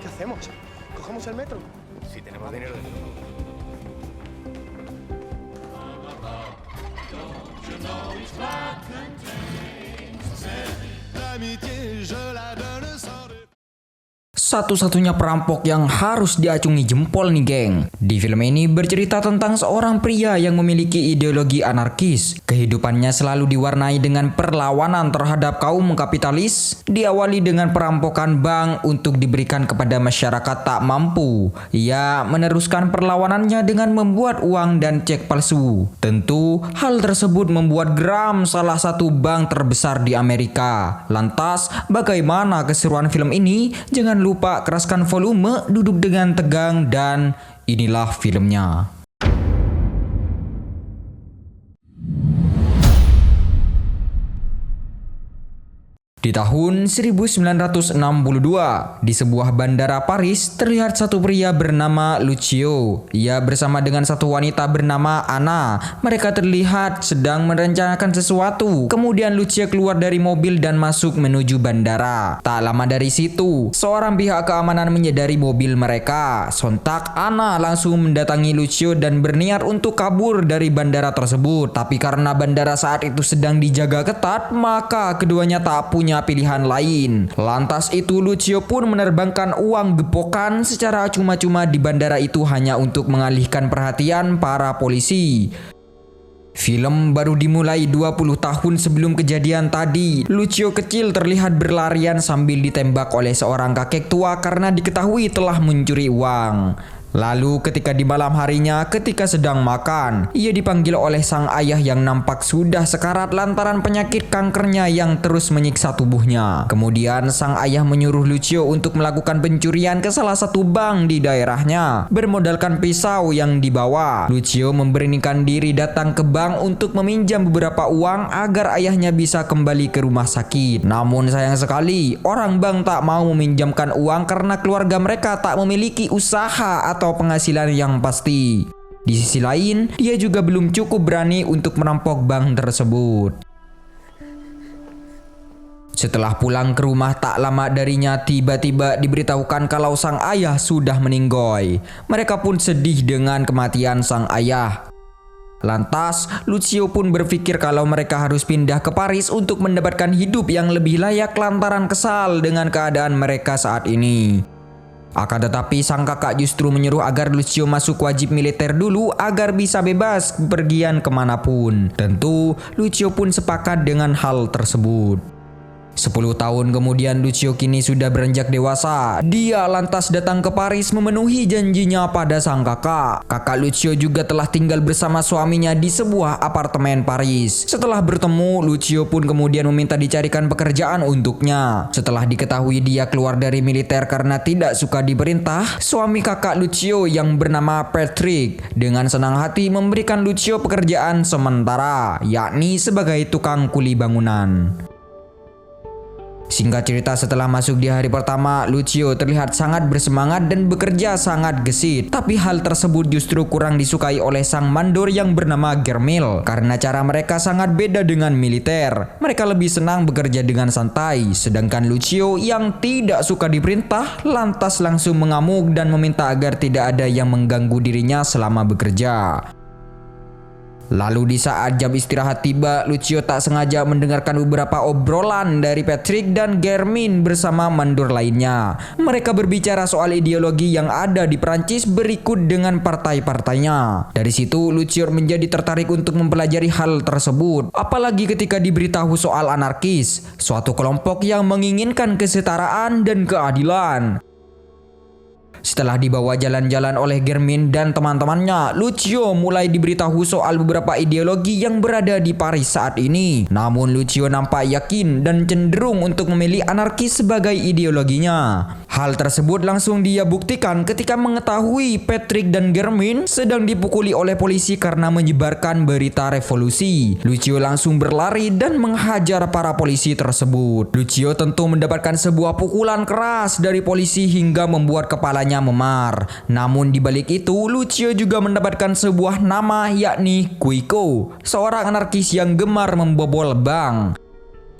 ¿Qué hacemos? ¿Cogemos el metro? Si tenemos dinero de sobra. Satu-satunya perampok yang harus diacungi jempol nih geng. Di film ini bercerita tentang seorang pria yang memiliki ideologi anarkis. Kehidupannya selalu diwarnai dengan perlawanan terhadap kaum kapitalis. Diawali dengan perampokan bank untuk diberikan kepada masyarakat tak mampu. Ia meneruskan perlawanannya dengan membuat uang dan cek palsu. Tentu hal tersebut membuat geram salah satu bank terbesar di Amerika. Lantas bagaimana keseruan film ini? Jangan lupa keraskan volume, duduk dengan tegang, dan inilah filmnya. Di tahun 1962, di sebuah bandara Paris, terlihat satu pria bernama Lucio. Ia bersama dengan satu wanita bernama Anna. Mereka terlihat sedang merencanakan sesuatu. Kemudian Lucio keluar dari mobil dan masuk menuju bandara. Tak lama dari situ, seorang pihak keamanan menyadari mobil mereka. Sontak Anna langsung mendatangi Lucio dan berniat untuk kabur dari bandara tersebut. Tapi karena bandara saat itu sedang dijaga ketat, maka keduanya tak punya pilihan lain. Lantas itu Lucio pun menerbangkan uang gepokan secara cuma-cuma di bandara itu hanya untuk mengalihkan perhatian para polisi. Film baru dimulai 20 tahun sebelum kejadian tadi. Lucio kecil terlihat berlarian sambil ditembak oleh seorang kakek tua karena diketahui telah mencuri uang. Lalu ketika di malam harinya ketika sedang makan, ia dipanggil oleh sang ayah yang nampak sudah sekarat lantaran penyakit kankernya yang terus menyiksa tubuhnya. Kemudian sang ayah menyuruh Lucio untuk melakukan pencurian ke salah satu bank di daerahnya. Bermodalkan pisau yang dibawa, Lucio memberanikan diri datang ke bank untuk meminjam beberapa uang agar ayahnya bisa kembali ke rumah sakit. Namun sayang sekali, orang bank tak mau meminjamkan uang karena keluarga mereka tak memiliki usaha atau penghasilan yang pasti. Di sisi lain, dia juga belum cukup berani untuk merampok bank tersebut. Setelah pulang ke rumah tak lama darinya tiba-tiba diberitahukan kalau sang ayah sudah meninggoy. Mereka pun sedih dengan kematian sang ayah. Lantas, Lucio pun berpikir kalau mereka harus pindah ke Paris untuk mendapatkan hidup yang lebih layak lantaran kesal dengan keadaan mereka saat ini. Akan tetapi sang kakak justru menyuruh agar Lucio masuk wajib militer dulu agar bisa bebas bepergian kemanapun. Tentu Lucio pun sepakat dengan hal tersebut. 10 tahun kemudian Lucio kini sudah beranjak dewasa. Dia lantas datang ke Paris memenuhi janjinya pada sang kakak. Kakak Lucio juga telah tinggal bersama suaminya di sebuah apartemen Paris. Setelah bertemu, Lucio pun kemudian meminta dicarikan pekerjaan untuknya. Setelah diketahui dia keluar dari militer karena tidak suka diperintah, suami kakak Lucio yang bernama Patrick dengan senang hati memberikan Lucio pekerjaan sementara, yakni sebagai tukang kuli bangunan. Singkat cerita, setelah masuk di hari pertama, Lucio terlihat sangat bersemangat dan bekerja sangat gesit. Tapi hal tersebut justru kurang disukai oleh sang mandor yang bernama Germil. Karena cara mereka sangat beda dengan militer. Mereka lebih senang bekerja dengan santai. Sedangkan Lucio yang tidak suka diperintah, lantas langsung mengamuk dan meminta agar tidak ada yang mengganggu dirinya selama bekerja. Lalu di saat jam istirahat tiba, Lucio tak sengaja mendengarkan beberapa obrolan dari Patrick dan Germin bersama mandor lainnya. Mereka berbicara soal ideologi yang ada di Prancis berikut dengan partai-partainya. Dari situ Lucio menjadi tertarik untuk mempelajari hal tersebut. Apalagi ketika diberitahu soal anarkis, suatu kelompok yang menginginkan kesetaraan dan keadilan. Setelah dibawa jalan-jalan oleh Germin dan teman-temannya, Lucio mulai diberitahu soal beberapa ideologi yang berada di Paris saat ini. Namun Lucio nampak yakin dan cenderung untuk memilih anarkis sebagai ideologinya. Hal tersebut langsung dia buktikan ketika mengetahui Patrick dan Germin sedang dipukuli oleh polisi karena menyebarkan berita revolusi. Lucio langsung berlari dan menghajar para polisi tersebut. Lucio tentu mendapatkan sebuah pukulan keras dari polisi hingga membuat kepalanya memar. Namun di balik itu, Lucio juga mendapatkan sebuah nama yakni Quico, seorang anarkis yang gemar membobol bank.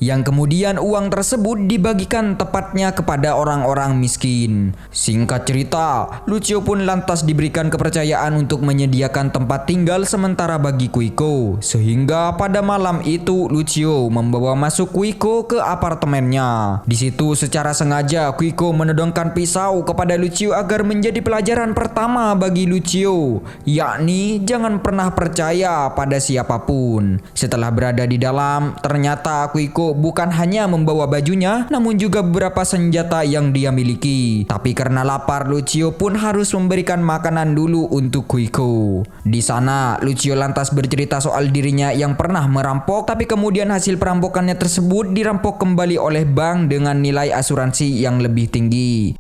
yang kemudian uang tersebut dibagikan tepatnya kepada orang-orang miskin. Singkat cerita, Lucio pun lantas diberikan kepercayaan untuk menyediakan tempat tinggal sementara bagi Kuiko, sehingga pada malam itu Lucio membawa masuk Kuiko ke apartemennya. Di situ secara sengaja Kuiko menodongkan pisau kepada Lucio agar menjadi pelajaran pertama bagi Lucio, yakni jangan pernah percaya pada siapapun. Setelah berada di dalam, ternyata Kuiko bukan hanya membawa bajunya, namun juga beberapa senjata yang dia miliki. Tapi karena lapar, Lucio pun harus memberikan makanan dulu untuk Kuiko. Di sana, Lucio lantas bercerita soal dirinya yang pernah merampok, tapi kemudian hasil perampokannya tersebut dirampok kembali oleh bank dengan nilai asuransi yang lebih tinggi.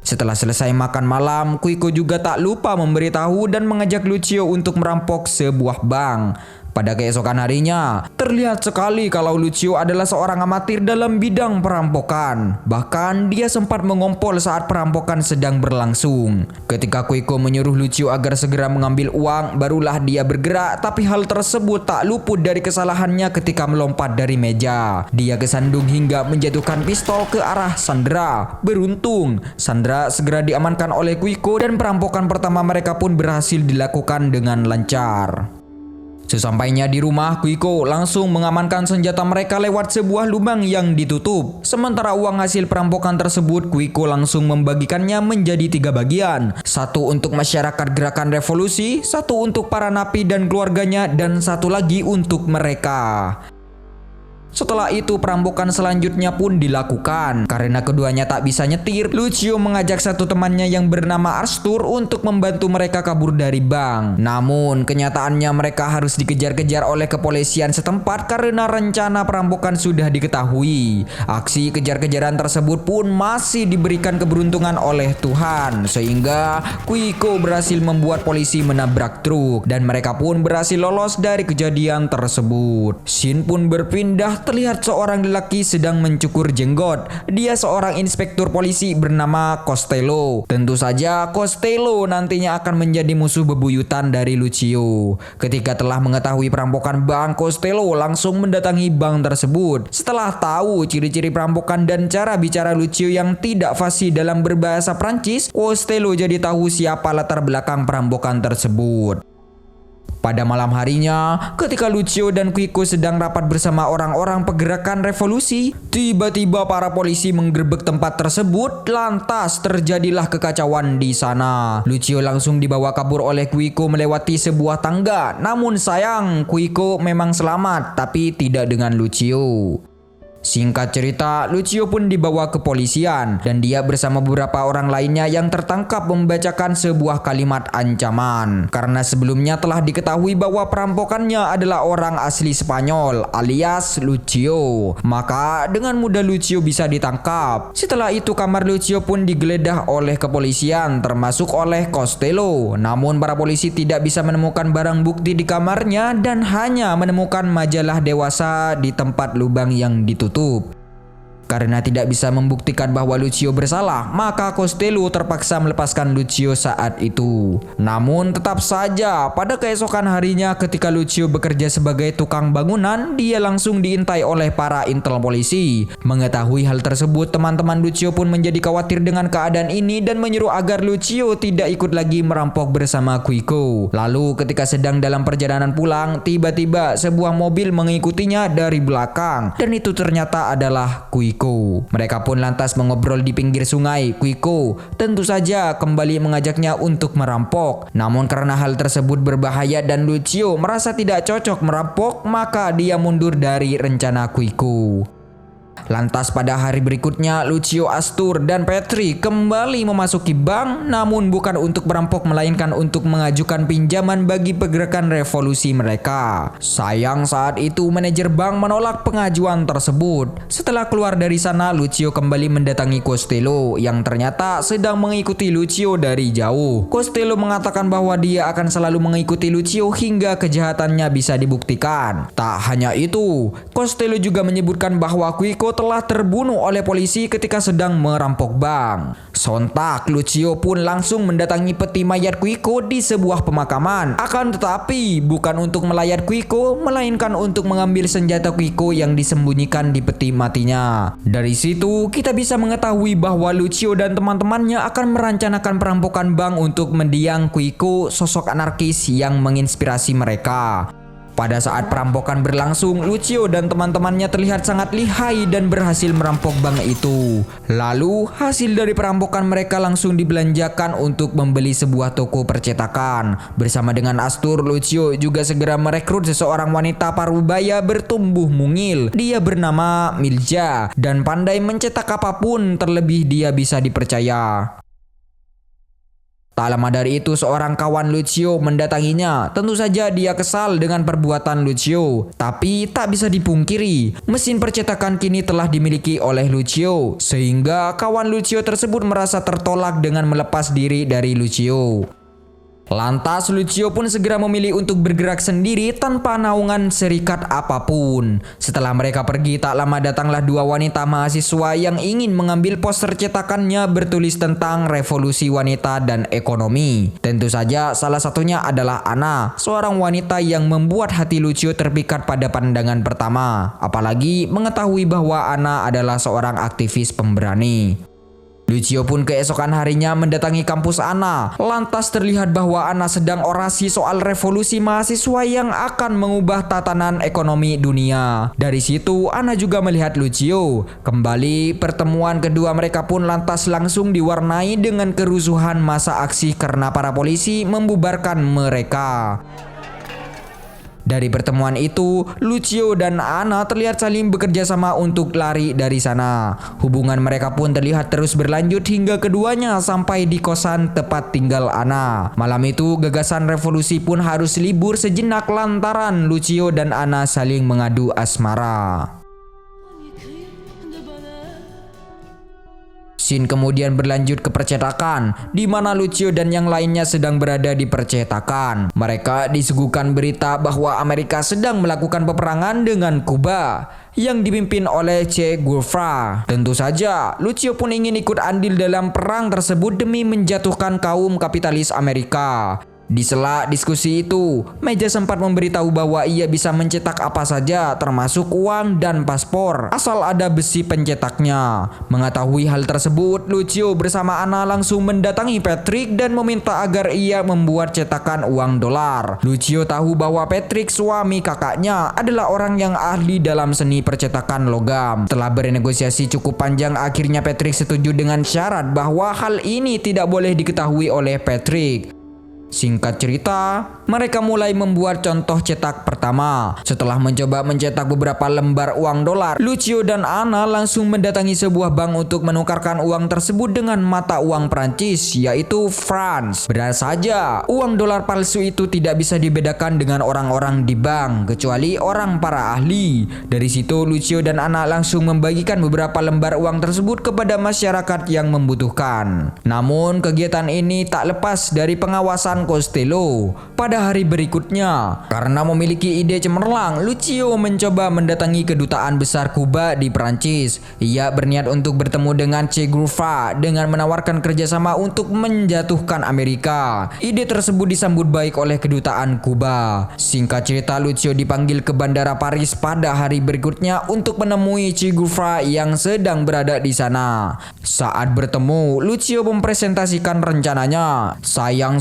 Setelah selesai makan malam, Kuiko juga tak lupa memberitahu dan mengajak Lucio untuk merampok sebuah bank. Pada keesokan harinya, terlihat sekali kalau Lucio adalah seorang amatir dalam bidang perampokan. Bahkan dia sempat mengompol saat perampokan sedang berlangsung. Ketika Kuiko menyuruh Lucio agar segera mengambil uang, barulah dia bergerak, tapi hal tersebut tak luput dari kesalahannya ketika melompat dari meja. Dia kesandung hingga menjatuhkan pistol ke arah Sandra. Beruntung, Sandra segera diamankan oleh Kuiko dan perampokan pertama mereka pun berhasil dilakukan dengan lancar. Sesampainya di rumah, Kuiko langsung mengamankan senjata mereka lewat sebuah lubang yang ditutup. Sementara uang hasil perampokan tersebut, Kuiko langsung membagikannya menjadi 3 bagian. Satu untuk masyarakat gerakan revolusi, satu untuk para napi dan keluarganya, dan satu lagi untuk mereka. Setelah itu perampokan selanjutnya pun dilakukan. Karena keduanya tak bisa nyetir, Lucio mengajak satu temannya yang bernama Arthur untuk membantu mereka kabur dari bank. Namun kenyataannya mereka harus dikejar-kejar oleh kepolisian setempat karena rencana perampokan sudah diketahui. Aksi kejar-kejaran tersebut pun masih diberikan keberuntungan oleh Tuhan, sehingga Kuiko berhasil membuat polisi menabrak truk dan mereka pun berhasil lolos dari kejadian tersebut. Scene pun berpindah. Terlihat seorang lelaki sedang mencukur jenggot. Dia seorang inspektur polisi bernama Costello. Tentu saja Costello nantinya akan menjadi musuh bebuyutan dari Lucio. Ketika telah mengetahui perampokan bank, Costello langsung mendatangi bank tersebut. Setelah tahu ciri-ciri perampokan dan cara bicara Lucio yang tidak fasih dalam berbahasa Prancis, Costello jadi tahu siapa latar belakang perampokan tersebut. Pada malam harinya, ketika Lucio dan Kuiko sedang rapat bersama orang-orang pergerakan revolusi, tiba-tiba para polisi menggerebek tempat tersebut. Lantas terjadilah kekacauan di sana. Lucio langsung dibawa kabur oleh Kuiko melewati sebuah tangga. Namun sayang, Kuiko memang selamat, tapi tidak dengan Lucio. Singkat cerita, Lucio pun dibawa ke polisian dan dia bersama beberapa orang lainnya yang tertangkap membacakan sebuah kalimat ancaman. Karena sebelumnya telah diketahui bahwa perampokannya adalah orang asli Spanyol alias Lucio, maka dengan mudah Lucio bisa ditangkap. Setelah itu kamar Lucio pun digeledah oleh kepolisian termasuk oleh Costello. Namun para polisi tidak bisa menemukan barang bukti di kamarnya dan hanya menemukan majalah dewasa di tempat lubang yang ditutup. Karena tidak bisa membuktikan bahwa Lucio bersalah, maka Costello terpaksa melepaskan Lucio saat itu. Namun tetap saja pada keesokan harinya ketika Lucio bekerja sebagai tukang bangunan, dia langsung diintai oleh para intel polisi. Mengetahui hal tersebut, teman-teman Lucio pun menjadi khawatir dengan keadaan ini dan menyuruh agar Lucio tidak ikut lagi merampok bersama Kuiko. Lalu ketika sedang dalam perjalanan pulang, tiba-tiba sebuah mobil mengikutinya dari belakang dan itu ternyata adalah Kuiko. Mereka pun lantas mengobrol di pinggir sungai. Kuiko tentu saja kembali mengajaknya untuk merampok. Namun karena hal tersebut berbahaya dan Lucio merasa tidak cocok merampok, maka dia mundur dari rencana Kuiko. Lantas pada hari berikutnya, Lucio, Arthur, dan Petri kembali memasuki bank, namun bukan untuk merampok melainkan untuk mengajukan pinjaman bagi pergerakan revolusi mereka. Sayang saat itu manajer bank menolak pengajuan tersebut. Setelah keluar dari sana, Lucio kembali mendatangi Costello yang ternyata sedang mengikuti Lucio dari jauh. Costello mengatakan bahwa dia akan selalu mengikuti Lucio hingga kejahatannya bisa dibuktikan. Tak hanya itu, Costello juga menyebutkan bahwa Kuiko Lucio telah terbunuh oleh polisi ketika sedang merampok bank. Sontak, Lucio pun langsung mendatangi peti mayat Quico di sebuah pemakaman. Akan tetapi, bukan untuk melayat Quico, melainkan untuk mengambil senjata Quico yang disembunyikan di peti matinya. Dari situ, kita bisa mengetahui bahwa Lucio dan teman-temannya akan merencanakan perampokan bank untuk mendiang Quico, sosok anarkis yang menginspirasi mereka. Pada saat perampokan berlangsung, Lucio dan teman-temannya terlihat sangat lihai dan berhasil merampok bank itu. Lalu, hasil dari perampokan mereka langsung dibelanjakan untuk membeli sebuah toko percetakan. Bersama dengan Astur, Lucio juga segera merekrut seseorang wanita parubaya bertumbuh mungil. Dia bernama Milja dan pandai mencetak apapun, terlebih dia bisa dipercaya. Tak lama dari itu seorang kawan Lucio mendatanginya. Tentu saja dia kesal dengan perbuatan Lucio. Tapi tak bisa dipungkiri, mesin percetakan kini telah dimiliki oleh Lucio. Sehingga kawan Lucio tersebut merasa tertolak dengan melepas diri dari Lucio. Lantas Lucio pun segera memilih untuk bergerak sendiri tanpa naungan serikat apapun. Setelah mereka pergi, tak lama datanglah dua wanita mahasiswa yang ingin mengambil poster cetakannya bertulis tentang revolusi wanita dan ekonomi. Tentu saja salah satunya adalah Anna, seorang wanita yang membuat hati Lucio terpikat pada pandangan pertama. Apalagi mengetahui bahwa Anna adalah seorang aktivis pemberani. Lucio pun keesokan harinya mendatangi kampus Anna. Lantas terlihat bahwa Anna sedang orasi soal revolusi mahasiswa yang akan mengubah tatanan ekonomi dunia. Dari situ Anna juga melihat Lucio. Kembali pertemuan kedua mereka pun lantas langsung diwarnai dengan kerusuhan massa aksi karena para polisi membubarkan mereka. Dari pertemuan itu, Lucio dan Anna terlihat saling bekerja sama untuk lari dari sana. Hubungan mereka pun terlihat terus berlanjut hingga keduanya sampai di kosan tempat tinggal Anna. Malam itu, gagasan revolusi pun harus libur sejenak lantaran Lucio dan Anna saling mengadu asmara. Scene kemudian berlanjut ke percetakan, di mana Lucio dan yang lainnya sedang berada di percetakan. Mereka disuguhkan berita bahwa Amerika sedang melakukan peperangan dengan Kuba yang dipimpin oleh Che Guevara. Tentu saja, Lucio pun ingin ikut andil dalam perang tersebut demi menjatuhkan kaum kapitalis Amerika. Di sela diskusi itu, Meja sempat memberitahu bahwa ia bisa mencetak apa saja termasuk uang dan paspor asal ada besi pencetaknya. Mengetahui hal tersebut, Lucio bersama Anna langsung mendatangi Patrick dan meminta agar ia membuat cetakan uang dolar. Lucio tahu bahwa Patrick, suami kakaknya, adalah orang yang ahli dalam seni percetakan logam. Setelah bernegosiasi cukup panjang, akhirnya Patrick setuju dengan syarat bahwa hal ini tidak boleh diketahui oleh Patrick. Singkat cerita, mereka mulai membuat contoh cetak pertama. Setelah mencoba mencetak beberapa lembar uang dolar, Lucio dan Anna langsung mendatangi sebuah bank untuk menukarkan uang tersebut dengan mata uang Prancis, yaitu francs. Benar saja, uang dolar palsu itu tidak bisa dibedakan dengan orang-orang di bank, kecuali orang para ahli. Dari situ, Lucio dan Anna langsung membagikan beberapa lembar uang tersebut kepada masyarakat yang membutuhkan. Namun, kegiatan ini tak lepas dari pengawasan Costello. Pada hari berikutnya, karena memiliki ide cemerlang, Lucio mencoba mendatangi kedutaan besar Kuba di Prancis. Ia berniat untuk bertemu dengan Che Guevara dengan menawarkan kerjasama untuk menjatuhkan Amerika. Ide tersebut disambut baik oleh kedutaan Kuba. Singkat cerita, Lucio dipanggil ke bandara Paris pada hari berikutnya untuk menemui Che Guevara yang sedang berada di sana. Saat bertemu, Lucio mempresentasikan rencananya. Sayang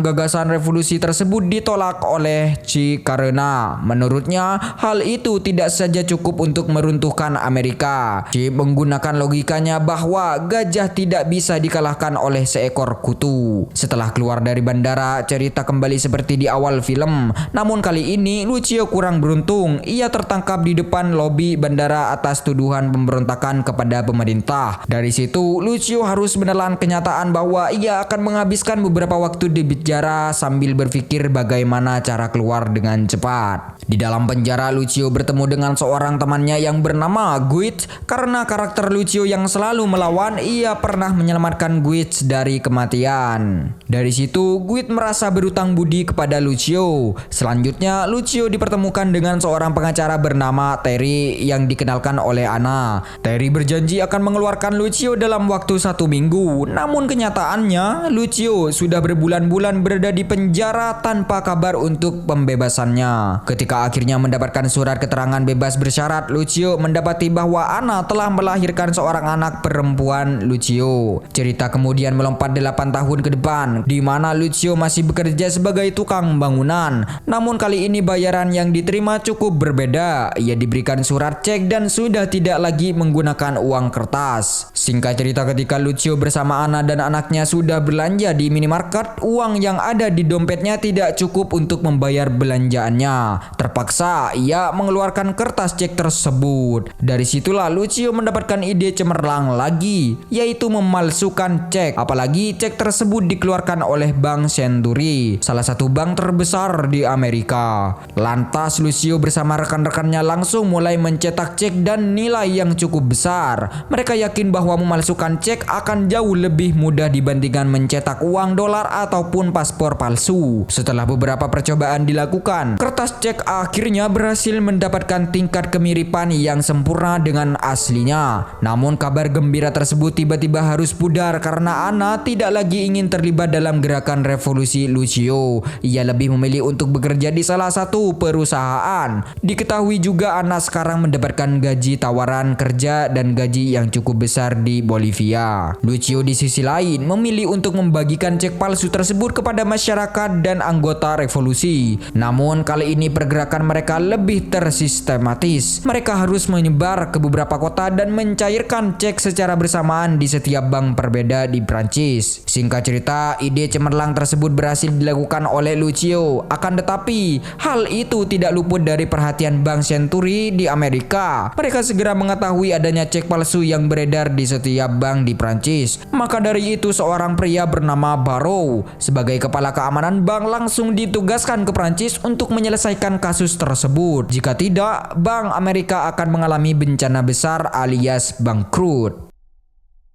gagasan revolusi tersebut ditolak oleh Che karena menurutnya hal itu tidak saja cukup untuk meruntuhkan Amerika. Che menggunakan logikanya bahwa gajah tidak bisa dikalahkan oleh seekor kutu. Setelah keluar dari bandara, cerita kembali seperti di awal film. Namun kali ini Lucio kurang beruntung. Ia tertangkap di depan lobi bandara atas tuduhan pemberontakan kepada pemerintah. Dari situ Lucio harus menelan kenyataan bahwa ia akan menghabiskan beberapa waktu berbicara sambil berpikir bagaimana cara keluar dengan cepat. Di dalam penjara, Lucio bertemu dengan seorang temannya yang bernama Guit. Karena karakter Lucio yang selalu melawan, ia pernah menyelamatkan Guit dari kematian. Dari situ, Guit merasa berutang budi kepada Lucio. Selanjutnya, Lucio dipertemukan dengan seorang pengacara bernama Terry yang dikenalkan oleh Anna. Terry berjanji akan mengeluarkan Lucio dalam waktu 1 minggu. Namun kenyataannya, Lucio sudah berbulan-bulan berada di penjara tanpa kabar untuk pembebasannya. Ketika akhirnya mendapatkan surat keterangan bebas bersyarat, Lucio mendapati bahwa Anna telah melahirkan seorang anak perempuan Lucio. Cerita kemudian melompat 8 tahun ke depan, di mana Lucio masih bekerja sebagai tukang bangunan. Namun kali ini bayaran yang diterima cukup berbeda. Ia diberikan surat cek dan sudah tidak lagi menggunakan uang kertas. Singkat cerita, ketika Lucio bersama Anna dan anaknya sudah belanja di minimarket, uang yang ada di dompetnya tidak cukup untuk membayar belanjaannya. Terpaksa ia mengeluarkan kertas cek tersebut. Dari situlah Lucio mendapatkan ide cemerlang lagi, yaitu memalsukan cek. Apalagi cek tersebut dikeluarkan oleh Bank Century, salah satu bank terbesar di Amerika. Lantas Lucio bersama rekan-rekannya langsung mulai mencetak cek dan nilai yang cukup besar. Mereka yakin bahwa memalsukan cek akan jauh lebih mudah dibandingkan mencetak uang dolar ataupun paspor palsu. Setelah beberapa percobaan dilakukan, kertas cek akhirnya berhasil mendapatkan tingkat kemiripan yang sempurna dengan aslinya. Namun kabar gembira tersebut tiba-tiba harus pudar karena Anna tidak lagi ingin terlibat dalam gerakan revolusi Lucio. Ia lebih memilih untuk bekerja di salah satu perusahaan. Diketahui juga Anna sekarang mendapatkan gaji tawaran kerja dan gaji yang cukup besar di Bolivia. Lucio di sisi lain memilih untuk membagikan cek palsu tersebut kepada masyarakat dan anggota revolusi. Namun kali ini pergerakan mereka lebih tersistematis. Mereka harus menyebar ke beberapa kota dan mencairkan cek secara bersamaan di setiap bank berbeda di Prancis. Singkat cerita, ide cemerlang tersebut berhasil dilakukan oleh Lucio. Akan tetapi, hal itu tidak luput dari perhatian Bank Century di Amerika. Mereka segera mengetahui adanya cek palsu yang beredar di setiap bank di Prancis. Maka dari itu, seorang pria bernama Barrow sebagai kepala keamanan bank langsung ditugaskan ke Prancis untuk menyelesaikan kasus tersebut. Jika tidak, Bank Amerika akan mengalami bencana besar alias bangkrut.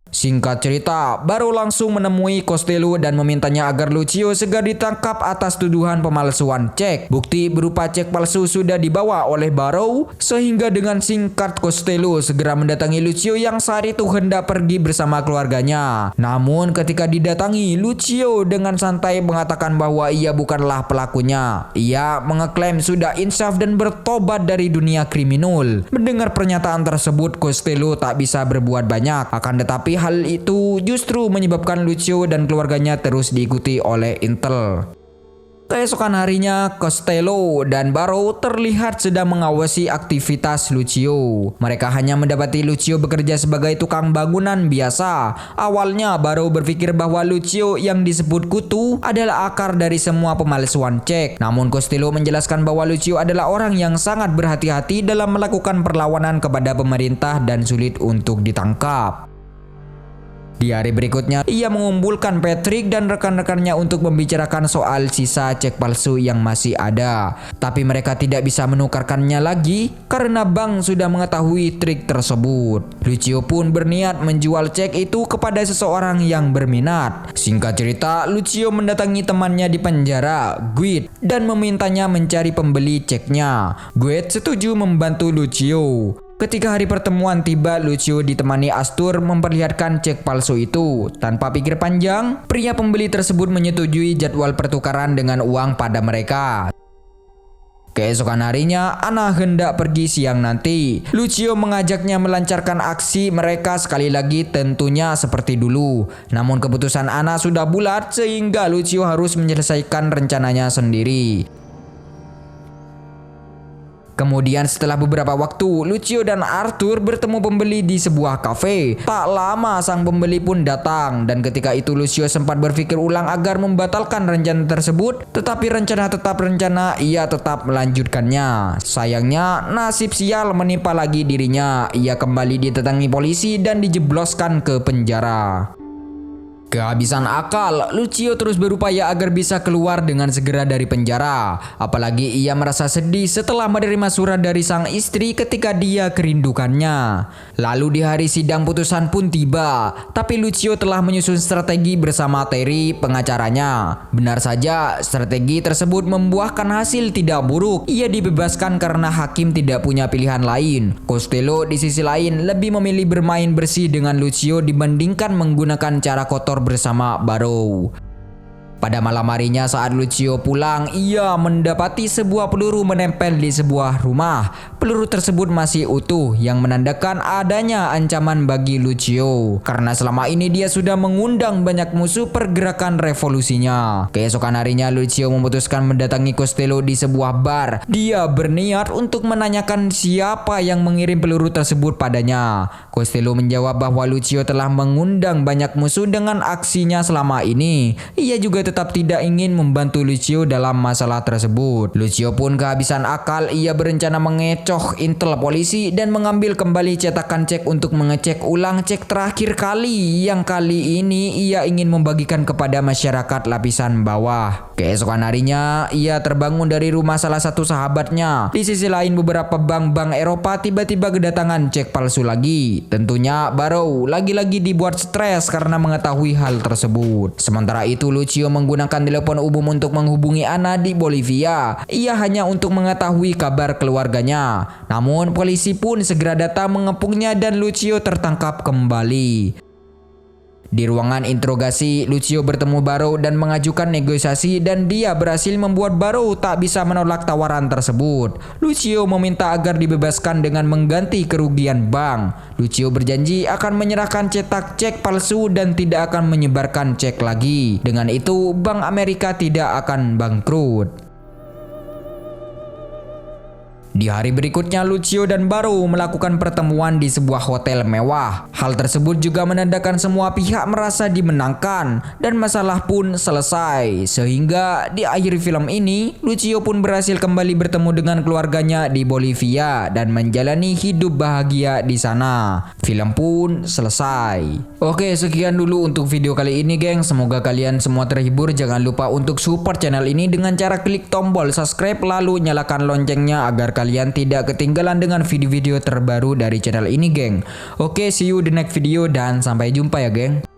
Singkat cerita, Barrow langsung menemui Costello dan memintanya agar Lucio segera ditangkap atas tuduhan pemalsuan cek. Bukti berupa cek palsu sudah dibawa oleh Barrow, sehingga dengan singkat Costello segera mendatangi Lucio yang saat itu hendak pergi bersama keluarganya. Namun ketika didatangi, Lucio dengan santai mengatakan bahwa ia bukanlah pelakunya. Ia mengeklaim sudah insaf dan bertobat dari dunia kriminal. Mendengar pernyataan tersebut, Costello tak bisa berbuat banyak. Akan tetapi hal itu justru menyebabkan Lucio dan keluarganya terus diikuti oleh Intel. Keesokan harinya, Costello dan Barrow terlihat sedang mengawasi aktivitas Lucio. Mereka hanya mendapati Lucio bekerja sebagai tukang bangunan biasa. Awalnya, Barrow berpikir bahwa Lucio yang disebut kutu adalah akar dari semua pemalsuan cek. Namun Costello menjelaskan bahwa Lucio adalah orang yang sangat berhati-hati dalam melakukan perlawanan kepada pemerintah dan sulit untuk ditangkap. Di hari berikutnya, ia mengumpulkan Patrick dan rekan-rekannya untuk membicarakan soal sisa cek palsu yang masih ada. Tapi mereka tidak bisa menukarkannya lagi karena bank sudah mengetahui trik tersebut. Lucio pun berniat menjual cek itu kepada seseorang yang berminat. Singkat cerita, Lucio mendatangi temannya di penjara, Guit, dan memintanya mencari pembeli ceknya. Guit setuju membantu Lucio. Ketika hari pertemuan tiba, Lucio ditemani Astur memperlihatkan cek palsu itu. Tanpa pikir panjang, pria pembeli tersebut menyetujui jadwal pertukaran dengan uang pada mereka. Keesokan harinya, Anna hendak pergi siang nanti. Lucio mengajaknya melancarkan aksi mereka sekali lagi, tentunya seperti dulu. Namun keputusan Anna sudah bulat sehingga Lucio harus menyelesaikan rencananya sendiri. Kemudian setelah beberapa waktu, Lucio dan Arthur bertemu pembeli di sebuah kafe. Tak lama sang pembeli pun datang, dan ketika itu Lucio sempat berpikir ulang agar membatalkan rencana tersebut. Tetapi rencana tetap rencana, ia tetap melanjutkannya. Sayangnya nasib sial menimpa lagi dirinya. Ia kembali didatangi polisi dan dijebloskan ke penjara. Kehabisan akal, Lucio terus berupaya agar bisa keluar dengan segera dari penjara. Apalagi ia merasa sedih setelah menerima surat dari sang istri ketika dia kerindukannya. Lalu di hari sidang putusan pun tiba, tapi Lucio telah menyusun strategi bersama Terry, pengacaranya. Benar saja, strategi tersebut membuahkan hasil tidak buruk. Ia dibebaskan karena hakim tidak punya pilihan lain. Costello di sisi lain lebih memilih bermain bersih dengan Lucio dibandingkan menggunakan cara kotor bersama Barrow. Pada malam harinya saat Lucio pulang, ia mendapati sebuah peluru menempel di sebuah rumah. Peluru tersebut masih utuh yang menandakan adanya ancaman bagi Lucio. Karena selama ini dia sudah mengundang banyak musuh pergerakan revolusinya. Keesokan harinya Lucio memutuskan mendatangi Costello di sebuah bar. Dia berniat untuk menanyakan siapa yang mengirim peluru tersebut padanya. Costello menjawab bahwa Lucio telah mengundang banyak musuh dengan aksinya selama ini. Ia juga tetap tidak ingin membantu Lucio dalam masalah tersebut. Lucio pun kehabisan akal. Ia berencana mengecoh intel polisi dan mengambil kembali cetakan cek untuk mengecek ulang cek terakhir kali, yang kali ini ia ingin membagikan kepada masyarakat lapisan bawah. Keesokan harinya ia terbangun dari rumah salah satu sahabatnya. Di sisi lain beberapa bank-bank Eropa tiba-tiba kedatangan cek palsu lagi. Tentunya Barrow lagi-lagi dibuat stres karena mengetahui hal tersebut. Sementara itu Lucio menggunakan telepon umum untuk menghubungi Ana di Bolivia. Ia hanya untuk mengetahui kabar keluarganya. Namun polisi pun segera datang mengepungnya dan Lucio tertangkap kembali. Di ruangan interogasi, Lucio bertemu Barrow dan mengajukan negosiasi dan dia berhasil membuat Barrow tak bisa menolak tawaran tersebut. Lucio meminta agar dibebaskan dengan mengganti kerugian bank. Lucio berjanji akan menyerahkan cetak cek palsu dan tidak akan menyebarkan cek lagi. Dengan itu, Bank Amerika tidak akan bangkrut. Di hari berikutnya Lucio dan Barrow melakukan pertemuan di sebuah hotel mewah. Hal tersebut juga menandakan semua pihak merasa dimenangkan dan masalah pun selesai. Sehingga di akhir film ini Lucio pun berhasil kembali bertemu dengan keluarganya di Bolivia dan menjalani hidup bahagia di sana. Film pun selesai. Oke, sekian dulu untuk video kali ini geng. Semoga kalian semua terhibur. Jangan lupa untuk support channel ini dengan cara klik tombol subscribe lalu nyalakan loncengnya agar kalian tidak ketinggalan dengan video-video terbaru dari channel ini geng. Oke, see you di next video dan sampai jumpa ya geng.